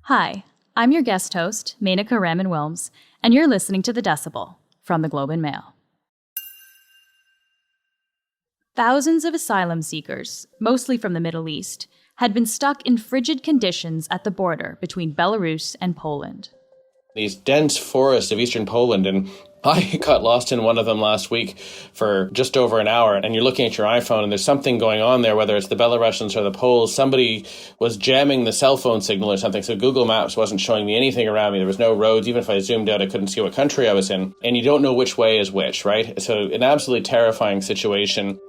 Hi, I'm your guest host, Menaka Raman-Wilms, and you're listening to The Decibel from the Globe and Mail. Thousands of asylum seekers, mostly from the Middle East, had been stuck in frigid conditions at the border between Belarus and Poland. These dense forests of eastern Poland, and I got lost in one of them last week for just over an hour, and you're looking at your iPhone and there's something going on there, whether it's the Belarusians or the Poles. Somebody was jamming the cell phone signal or something, so Google Maps wasn't showing me anything around me. There was no roads. Even if I zoomed out, I couldn't see what country I was in, and you don't know which way is which, right? So an absolutely terrifying situation.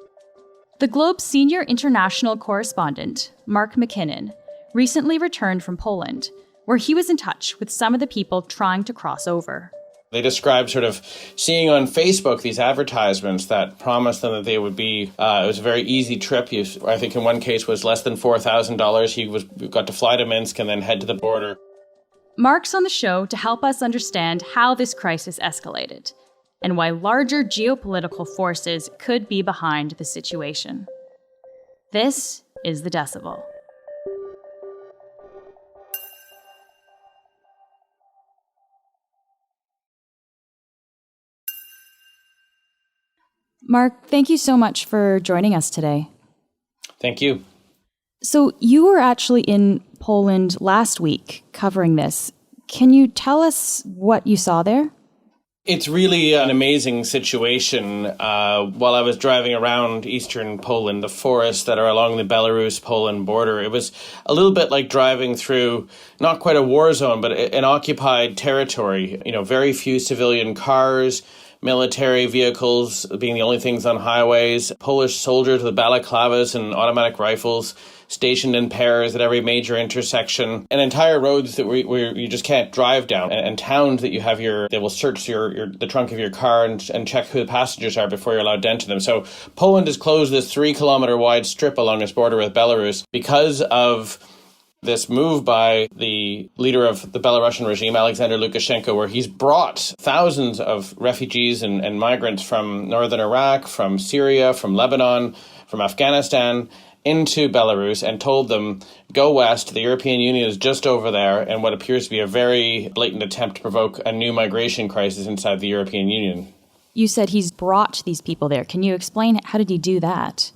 The Globe's senior international correspondent, MacKinnon, recently returned from Poland, where he was in touch with some of the people trying to cross over. They described sort of seeing on Facebook these advertisements that promised them that they would be, it was a very easy trip. I think in one case was less than $4,000. He got to fly to Minsk and then head to the border. Mark's on the show to help us understand how this crisis escalated and why larger geopolitical forces could be behind the situation. This is The Decibel. Mark, thank you so much for joining us today. Thank you. So you were actually in Poland last week covering this. Can you tell us what you saw there? It's really an amazing situation. While I was driving around eastern Poland, the forests that are along the Belarus-Poland border, it was a little bit like driving through, not quite a war zone, but an occupied territory. You know, very few civilian cars, military vehicles being the only things on highways, Polish soldiers with balaclavas and automatic rifles stationed in pairs at every major intersection, and entire roads that where you just can't drive down, and towns that they will search the trunk of your car and check who the passengers are before you're allowed to enter them. So Poland has closed this 3-kilometer wide strip along its border with Belarus because of this move by the leader of the Belarussian regime, Alexander Lukashenko, where he's brought thousands of refugees and migrants from northern Iraq, from Syria, from Lebanon, from Afghanistan, into Belarus and told them, go west, the European Union is just over there, and what appears to be a very blatant attempt to provoke a new migration crisis inside the European Union. You said he's brought these people there. Can you explain how did he do that?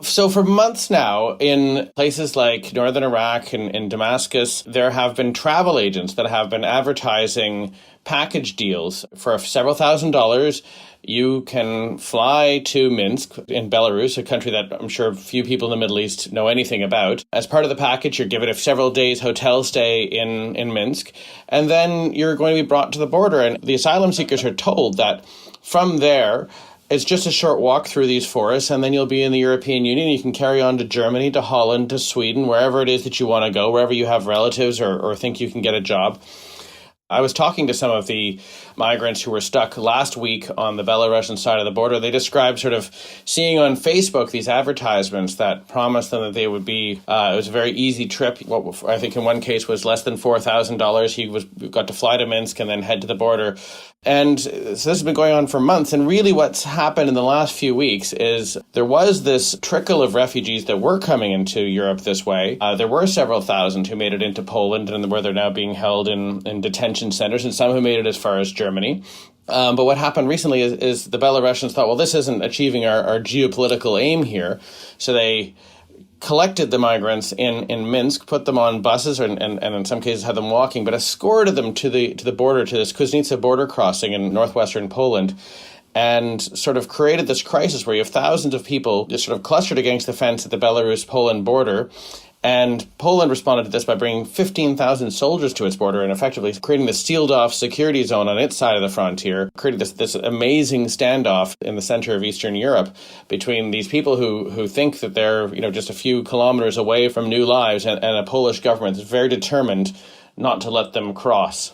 So for months now, in places like northern Iraq and in Damascus, there have been travel agents that have been advertising package deals for several $1,000s. You can fly to Minsk in Belarus, a country that I'm sure few people in the Middle East know anything about. As part of the package, you're given a several days hotel stay in Minsk, and then you're going to be brought to the border. And the asylum seekers are told that from there, it's just a short walk through these forests, and then you'll be in the European Union. You can carry on to Germany, to Holland, to Sweden, wherever it is that you want to go, wherever you have relatives or think you can get a job. I was talking to some of the migrants who were stuck last week on the Belarusian side of the border. They described sort of seeing on Facebook these advertisements that promised them that they would be, it was a very easy trip. What I think in one case was less than $4,000. He got to fly to Minsk and then head to the border. And so this has been going on for months. And really what's happened in the last few weeks is there was this trickle of refugees that were coming into Europe this way. There were several thousand who made it into Poland and where they're now being held in detention centers, and some who made it as far as Germany. But what happened recently is the Belarusians thought, well, this isn't achieving our geopolitical aim here. So they collected the migrants in Minsk, put them on buses, and in some cases had them walking, but escorted them to the border, to this Kuźnica border crossing in northwestern Poland, and sort of created this crisis where you have thousands of people just sort of clustered against the fence at the Belarus-Poland border. And Poland responded to this by bringing 15,000 soldiers to its border and effectively creating this sealed-off security zone on its side of the frontier, creating this amazing standoff in the center of Eastern Europe between these people who think that they're just a few kilometers away from new lives and a Polish government that's very determined not to let them cross.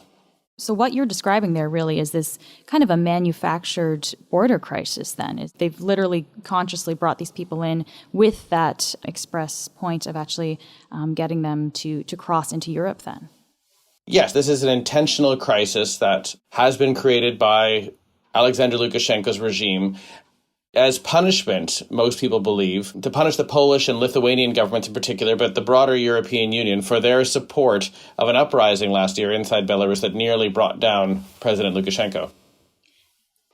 So what you're describing there really is this kind of a manufactured border crisis then. They've literally consciously brought these people in with that express point of actually getting them to cross into Europe then. Yes, this is an intentional crisis that has been created by Alexander Lukashenko's regime. as punishment, most people believe, to punish the Polish and Lithuanian governments in particular, but the broader European Union for their support of an uprising last year inside Belarus that nearly brought down President Lukashenko.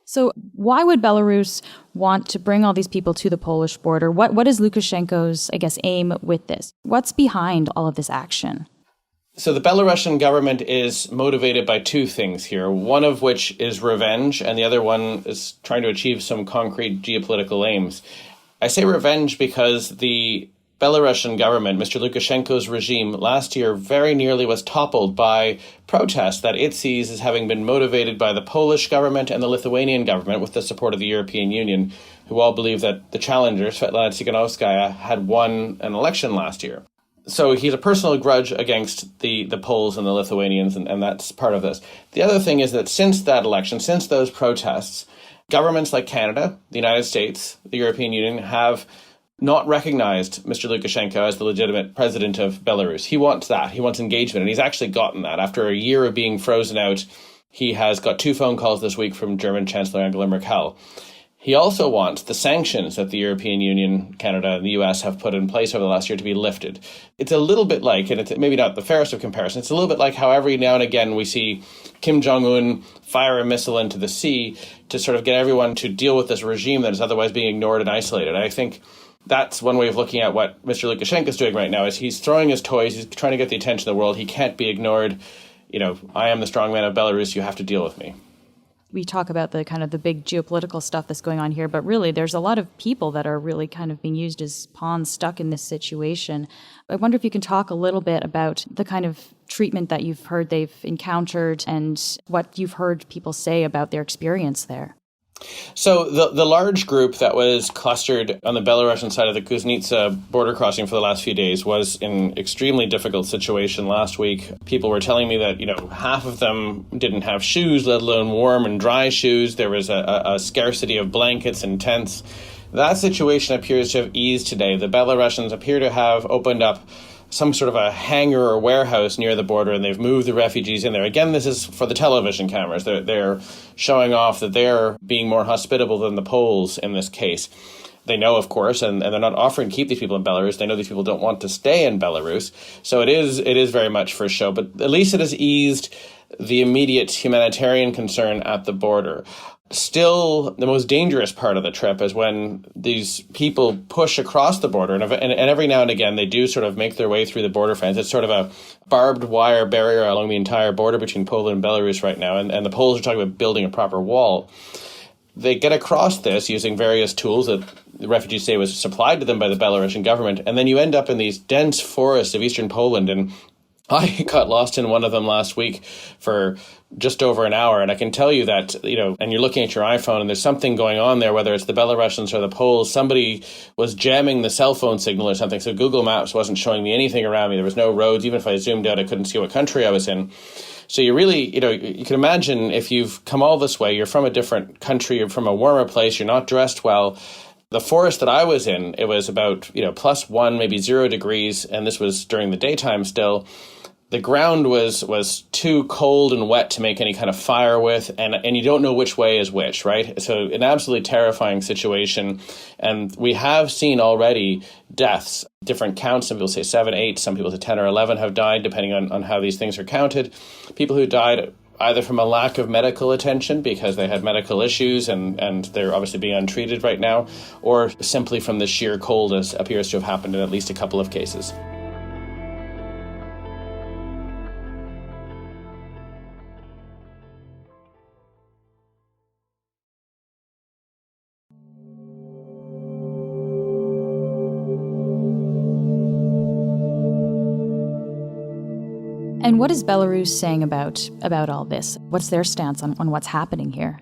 So why would Belarus want to bring all these people to the Polish border? What is Lukashenko's, aim with this? What's behind all of this action? So the Belarusian government is motivated by two things here, one of which is revenge, and the other one is trying to achieve some concrete geopolitical aims. I say revenge because the Belarusian government, Mr. Lukashenko's regime, last year very nearly was toppled by protests that it sees as having been motivated by the Polish government and the Lithuanian government with the support of the European Union, who all believe that the challenger, Svetlana Tikhanovskaya, had won an election last year. So he's a personal grudge against the Poles and the Lithuanians, and that's part of this. The other thing is that since that election, since those protests, governments like Canada, the United States, the European Union have not recognized Mr. Lukashenko as the legitimate president of Belarus. He wants that. He wants engagement, and he's actually gotten that. After a year of being frozen out, he has got 2 phone calls this week from German Chancellor Angela Merkel. He also wants the sanctions that the European Union, Canada, and the US have put in place over the last year to be lifted. It's a little bit like, and it's maybe not the fairest of comparisons, it's a little bit like how every now and again we see Kim Jong-un fire a missile into the sea to sort of get everyone to deal with this regime that is otherwise being ignored and isolated. And I think that's one way of looking at what Mr. Lukashenko is doing right now, is he's throwing his toys, he's trying to get the attention of the world. He can't be ignored. I am the strongman of Belarus, you have to deal with me. We talk about the kind of the big geopolitical stuff that's going on here, but really there's a lot of people that are really kind of being used as pawns stuck in this situation. I wonder if you can talk a little bit about the kind of treatment that you've heard they've encountered and what you've heard people say about their experience there. So the large group that was clustered on the Belarusian side of the Kuznitsa border crossing for the last few days was in an extremely difficult situation last week. People were telling me that, half of them didn't have shoes, let alone warm and dry shoes. There was a scarcity of blankets and tents. That situation appears to have eased today. The Belarusians appear to have opened up some sort of a hangar or warehouse near the border, and they've moved the refugees in there. Again, this is for the television cameras. They're showing off that they're being more hospitable than the Poles in this case. They know, of course, and they're not offering to keep these people in Belarus. They know these people don't want to stay in Belarus. So it is very much for show, but at least it has eased the immediate humanitarian concern at the border. Still, the most dangerous part of the trip is when these people push across the border, and every now and again they do sort of make their way through the border fence. It's sort of a barbed wire barrier along the entire border between Poland and Belarus right now, and the Poles are talking about building a proper wall. They get across this using various tools that the refugees say was supplied to them by the Belarusian government, and then you end up in these dense forests of eastern Poland, and I got lost in one of them last week for just over an hour. And I can tell you that, and you're looking at your iPhone and there's something going on there, whether it's the Belarusians or the Poles, somebody was jamming the cell phone signal or something. So Google Maps wasn't showing me anything around me. There was no roads. Even if I zoomed out, I couldn't see what country I was in. So you really, you can imagine if you've come all this way, you're from a different country, you're from a warmer place, you're not dressed well. The forest that I was in, it was about, +1, maybe 0 degrees. And this was during the daytime still. The ground was too cold and wet to make any kind of fire with, and you don't know which way is which, right? So an absolutely terrifying situation. And we have seen already deaths, different counts. Some people say 7, 8, some people say 10 or 11 have died, depending on how these things are counted. People who died either from a lack of medical attention because they had medical issues and they're obviously being untreated right now, or simply from the sheer cold, as appears to have happened in at least a couple of cases. And what is Belarus saying about all this? What's their stance on what's happening here?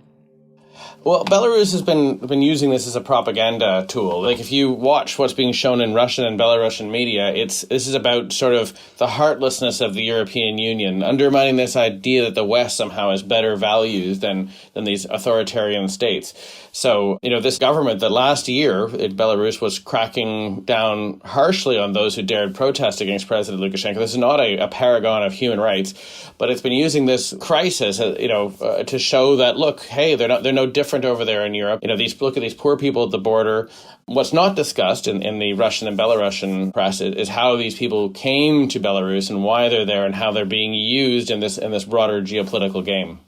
Well, Belarus has been using this as a propaganda tool. Like, if you watch what's being shown in Russian and Belarusian media, this is about sort of the heartlessness of the European Union, undermining this idea that the West somehow has better values than these authoritarian states. So, this government that last year in Belarus was cracking down harshly on those who dared protest against President Lukashenko. This is not a paragon of human rights, but it's been using this crisis, to show that, look, hey, they're no different over there in Europe. Look at these poor people at the border. What's not discussed in the Russian and Belarusian press is how these people came to Belarus and why they're there and how they're being used in this broader geopolitical game.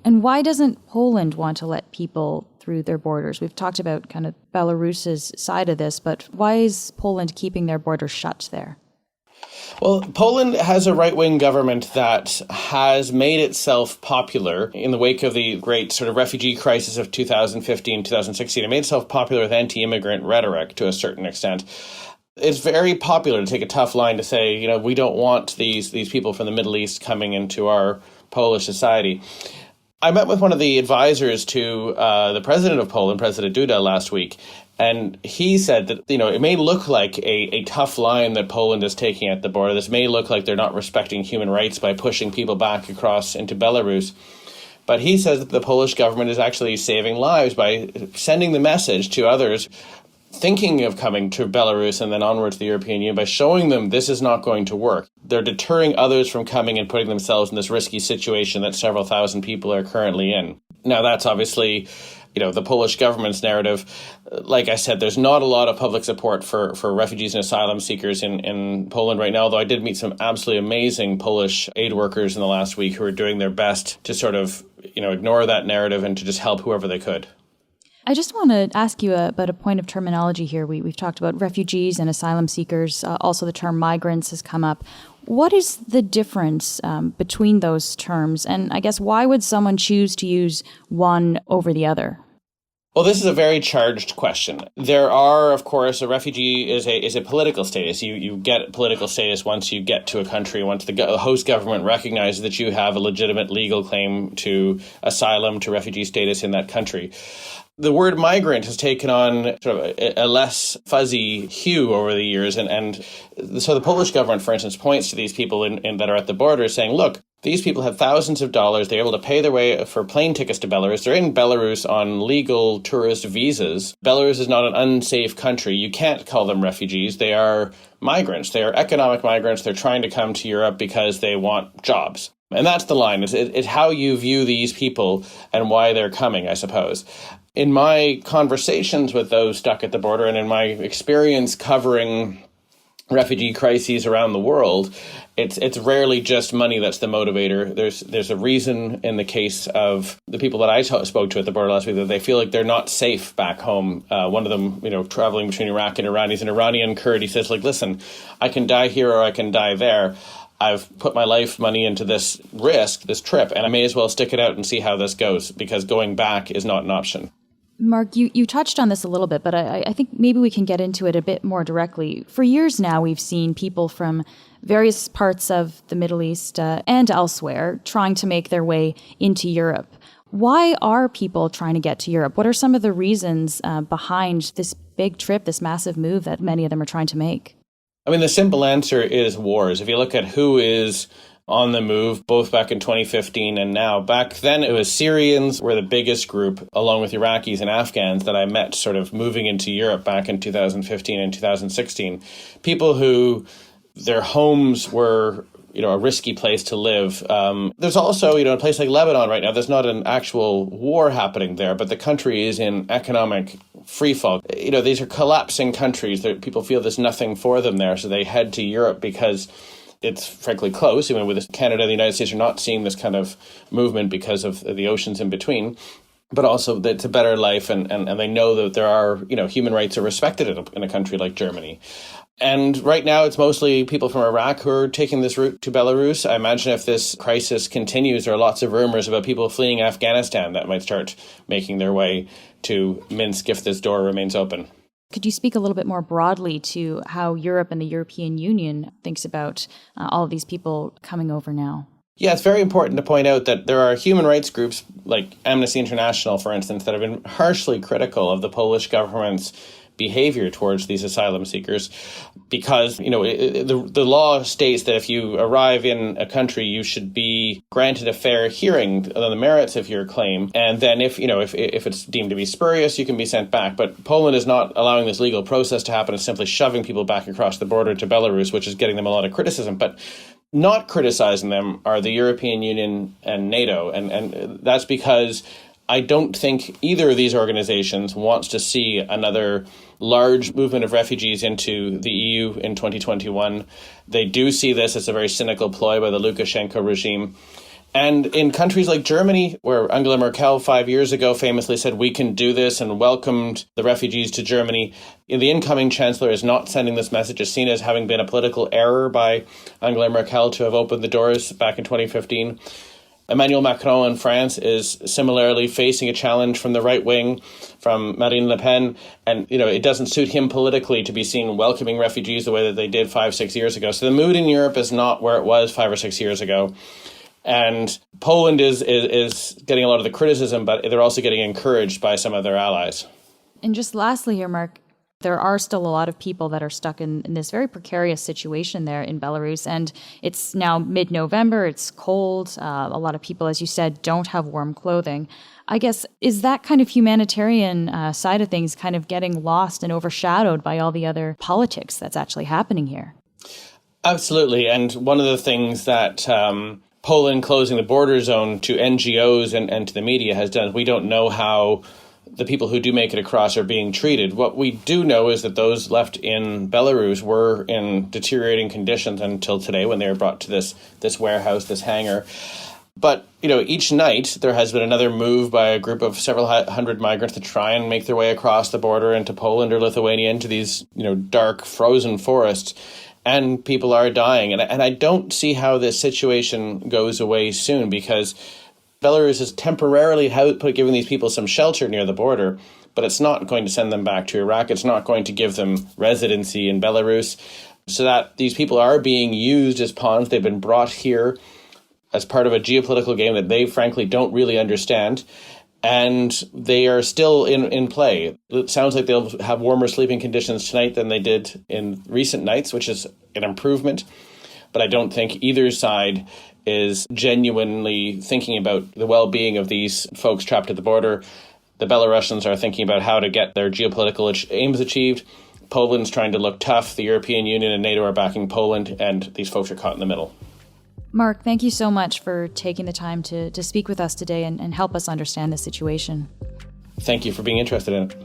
And why doesn't Poland want to let people through their borders? We've talked about kind of Belarus's side of this, but why is Poland keeping their borders shut there? Well, Poland has a right-wing government that has made itself popular in the wake of the great sort of refugee crisis of 2015, 2016. It made itself popular with anti-immigrant rhetoric to a certain extent. It's very popular to take a tough line to say, we don't want these people from the Middle East coming into our Polish society. I met with one of the advisors to the president of Poland, President Duda, last week, and he said that, it may look like a tough line that Poland is taking at the border. This may look like they're not respecting human rights by pushing people back across into Belarus. But he says that the Polish government is actually saving lives by sending the message to others thinking of coming to Belarus and then onward to the European Union by showing them this is not going to work. They're deterring others from coming and putting themselves in this risky situation that several thousand people are currently in. Now, that's obviously, the Polish government's narrative. Like I said, there's not a lot of public support for refugees and asylum seekers in Poland right now, although I did meet some absolutely amazing Polish aid workers in the last week who are doing their best to sort of, ignore that narrative and to just help whoever they could. I just want to ask you about a point of terminology here. We've talked about refugees and asylum seekers. Also, the term migrants has come up. What is the difference between those terms? And I guess why would someone choose to use one over the other? Well, this is a very charged question. There are, of course, a refugee is a political status. You get political status once you get to a country, once the host government recognizes that you have a legitimate legal claim to asylum, to refugee status in that country. The word migrant has taken on sort of a less fuzzy hue over the years. And so the Polish government, for instance, points to these people that are at the border saying, look, these people have thousands of dollars. They're able to pay their way for plane tickets to Belarus. They're in Belarus on legal tourist visas. Belarus is not an unsafe country. You can't call them refugees. They are migrants. They are economic migrants. They're trying to come to Europe because they want jobs. And that's the line. It's how you view these people and why they're coming, I suppose. In my conversations with those stuck at the border and in my experience covering refugee crises around the world, it's rarely just money that's the motivator. There's a reason in the case of the people that I spoke to at the border last week that they feel like they're not safe back home. One of them, traveling between Iraq and Iran, he's an Iranian Kurd. He says, listen, I can die here or I can die there. I've put my life money into this risk, this trip, and I may as well stick it out and see how this goes because going back is not an option. Mark, you touched on this a little bit, but I think maybe we can get into it a bit more directly. For years now, we've seen people from various parts of the Middle East and elsewhere trying to make their way into Europe. Why are people trying to get to Europe? What are some of the reasons behind this big trip, this massive move that many of them are trying to make? I mean, the simple answer is wars. If you look at who is on the move, both back in 2015 and now. Back then, it was Syrians were the biggest group, along with Iraqis and Afghans, that I met sort of moving into Europe back in 2015 and 2016. People who their homes were, a risky place to live. There's also, a place like Lebanon right now, there's not an actual war happening there, but the country is in economic freefall. These are collapsing countries. People feel there's nothing for them there, so they head to Europe because it's frankly close. Even with Canada and the United States are not seeing this kind of movement because of the oceans in between. But also that it's a better life, and they know that there are, human rights are respected in a country like Germany. And right now, it's mostly people from Iraq who are taking this route to Belarus. I imagine if this crisis continues, there are lots of rumors about people fleeing Afghanistan that might start making their way to Minsk if this door remains open. Could you speak a little bit more broadly to how Europe and the European Union thinks about all of these people coming over now? Yeah, it's very important to point out that there are human rights groups like Amnesty International, for instance, that have been harshly critical of the Polish government's behavior towards these asylum seekers because, the law states that if you arrive in a country, you should be granted a fair hearing on the merits of your claim. And then if it's deemed to be spurious, you can be sent back. But Poland is not allowing this legal process to happen. It's simply shoving people back across the border to Belarus, which is getting them a lot of criticism. But not criticizing them are the European Union and NATO. And that's because I don't think either of these organizations wants to see another large movement of refugees into the EU in 2021. They do see this as a very cynical ploy by the Lukashenko regime. And in countries like Germany, where Angela Merkel 5 years ago famously said, we can do this, and welcomed the refugees to Germany, the incoming chancellor is not sending this message. It's seen as having been a political error by Angela Merkel to have opened the doors back in 2015. Emmanuel Macron in France is similarly facing a challenge from the right wing, from Marine Le Pen. And, it doesn't suit him politically to be seen welcoming refugees the way that they did 5-6 years ago. So the mood in Europe is not where it was 5 or 6 years ago. And Poland is getting a lot of the criticism, but they're also getting encouraged by some of their allies. And just lastly here, Mark, there are still a lot of people that are stuck in this very precarious situation there in Belarus. And it's now mid-November, it's cold. A lot of people, as you said, don't have warm clothing. I guess, is that kind of humanitarian side of things kind of getting lost and overshadowed by all the other politics that's actually happening here? Absolutely. And one of the things that Poland closing the border zone to NGOs and to the media has done, we don't know how the people who do make it across are being treated. What we do know is that those left in Belarus were in deteriorating conditions until today when they were brought to this warehouse, this hangar. But, each night there has been another move by a group of several hundred migrants to try and make their way across the border into Poland or Lithuania into these, dark, frozen forests. And people are dying. And I don't see how this situation goes away soon, because Belarus is temporarily giving these people some shelter near the border, but it's not going to send them back to Iraq. It's not going to give them residency in Belarus. So that these people are being used as pawns. They've been brought here as part of a geopolitical game that they frankly don't really understand. And they are still in play. It sounds like they'll have warmer sleeping conditions tonight than they did in recent nights, which is an improvement. But I don't think either side is genuinely thinking about the well-being of these folks trapped at the border. The Belarusians are thinking about how to get their geopolitical aims achieved. Poland's trying to look tough. The European Union and NATO are backing Poland, and these folks are caught in the middle. Mark, thank you so much for taking the time to speak with us today and help us understand the situation. Thank you for being interested in it.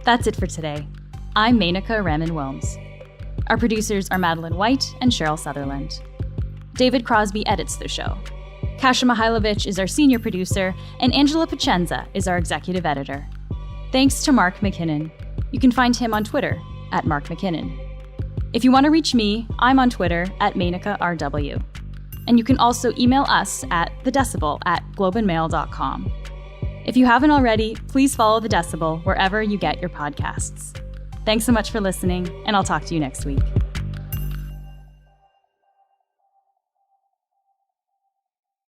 That's it for today. I'm Menaka Raman-Wilms. Our producers are Madeline White and Cheryl Sutherland. David Crosby edits the show. Kasia Mihailovich is our senior producer, and Angela Pacenza is our executive editor. Thanks to Mark MacKinnon. You can find him on Twitter @Mark MacKinnon. If you want to reach me, I'm on Twitter @MenakaRW. And you can also email us at thedecibel@globeandmail.com. If you haven't already, please follow The Decibel wherever you get your podcasts. Thanks so much for listening, and I'll talk to you next week.